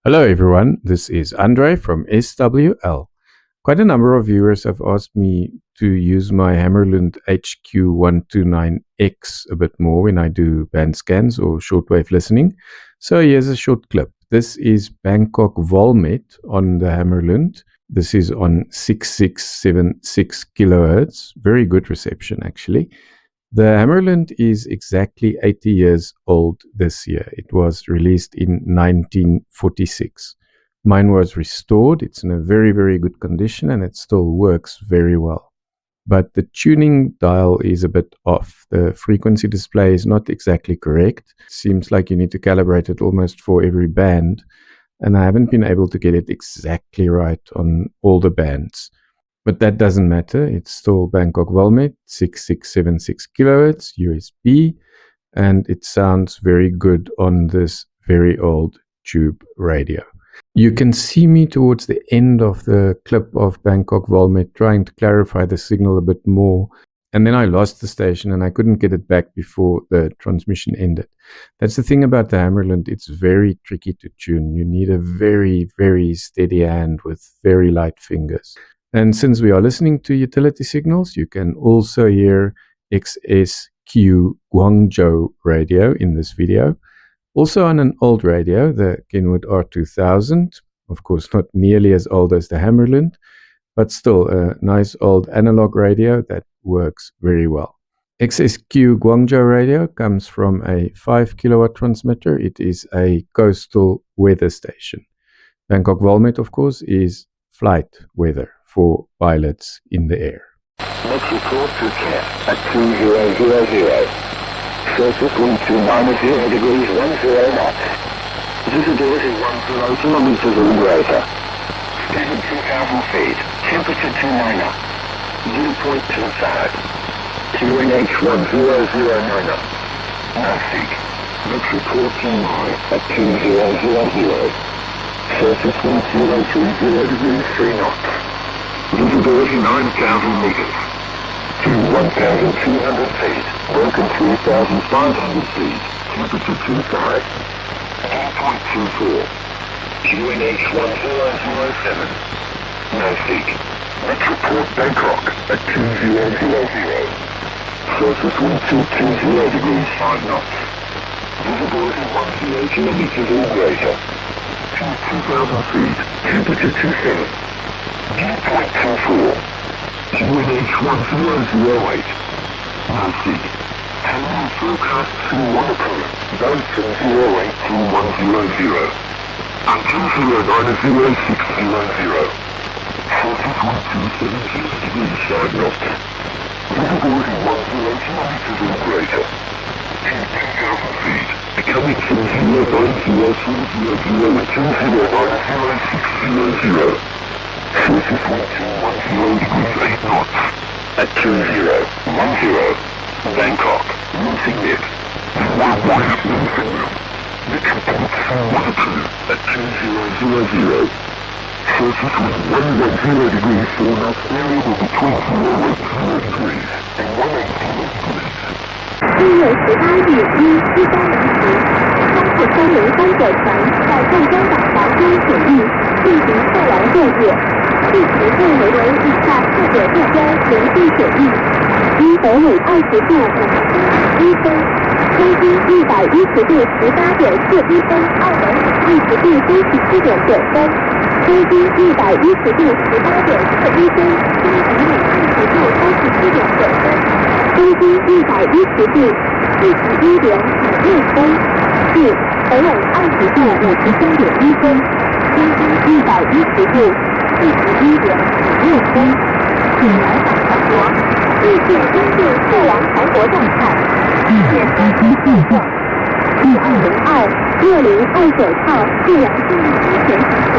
Hello everyone, this is Andre from SWL. Quite a number of viewers have asked me to use my Hammarlund HQ-129X a bit more when I do band scans or shortwave listening. So here's a short clip. This is Bangkok Volmet on the Hammarlund. This is on 6676 kHz. Very good reception actually. The Hammarlund is exactly 80 years old this year. It was released in 1946. Mine was restored. It's in a very, very good condition and it still works very well. But the tuning dial is a bit off. The frequency display is not exactly correct. Seems like you need to calibrate it almost for every band. And I haven't been able to get it exactly right on all the bands. But that doesn't matter. It's still Bangkok Volmet, 6676 kHz, USB, and it sounds very good on this very old tube radio. You can see me towards the end of the clip of Bangkok Volmet trying to clarify the signal a bit more, and then I lost the station and I couldn't get it back before the transmission ended. That's the thing about the Hammarlund. It's very tricky to tune. You need a very, very steady hand with very light fingers. And since we are listening to utility signals, you can also hear XSQ Guangzhou Radio in this video. Also on an old radio, the Kenwood R-2000, of course not nearly as old as the Hammarlund, but still a nice old analog radio that works very well. XSQ Guangzhou Radio comes from a 5 kilowatt transmitter. It is a coastal weather station. Bangkok Volmet, of course, is flight weather for pilots in the air. Next report to CAT at 2000. Surface wind 290 degrees 10 knots. Visibility 10 kilometers or greater. Speed 2,000 feet. Temperature 29. Dew point 25. QNH 1009. Norfolk. Next report to mine at 2000. Surface wind 020 degrees 3 knots. Visibility 9,000 meters. To 1,200 feet. Broken 3,500 feet. Temperature 25. Dew point 24. QNH 1007. Norfolk. Let's report Bangkok at 2000. Surface wind 220 degrees 5 knots. Visibility 10 kilometers or greater. To 2,000 feet. Temperature 27. Dew point 24. QNH 1008. Norfolk. Total forecast to monitor. Both from 08 to 100. Until 090600. Surface wind 217 degrees 5 knots. Visibility 10 kilometers or greater. To 2,000 feet. Coming from 090300 until 090600. Surface wind 210 degrees 8 knots. At 2010. Bangkok. Norfolk. Worldwide Norfolk. Next report to monitor at 2000. Surface wind 110 degrees 4 knots. Variable between 08 degrees and 180 degrees. 1月18日1西江0时，三次303者船在贵州岛华中水域进行测量作业，地质范围为以下4个目标连续水域：一北纬20度51分，东经110度18.41分，二北纬10度37.9分，东经110度18.41分，东北纬20度37.9分。东经110度41.56分，至北纬20度53.1分，东经110度41.56分。请来访韩国，预见根据测量韩国动态，预见飞机现状。202-6029号自然生物安全指数，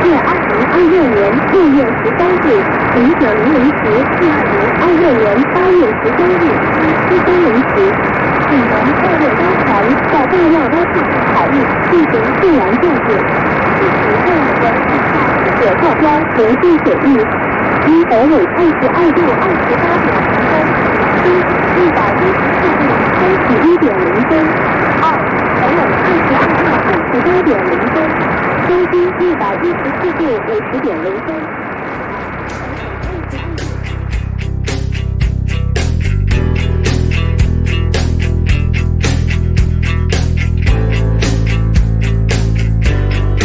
自2026年6月13日09:00时至2026年8月13日17:30时，请由2列高船在大亚湾附近海域进行自然作业，地质范围为以下4个坐标连续水域：一北纬22度28.0分，东经114度31.0分，二北纬22度28.0分，东经114度为10.0分。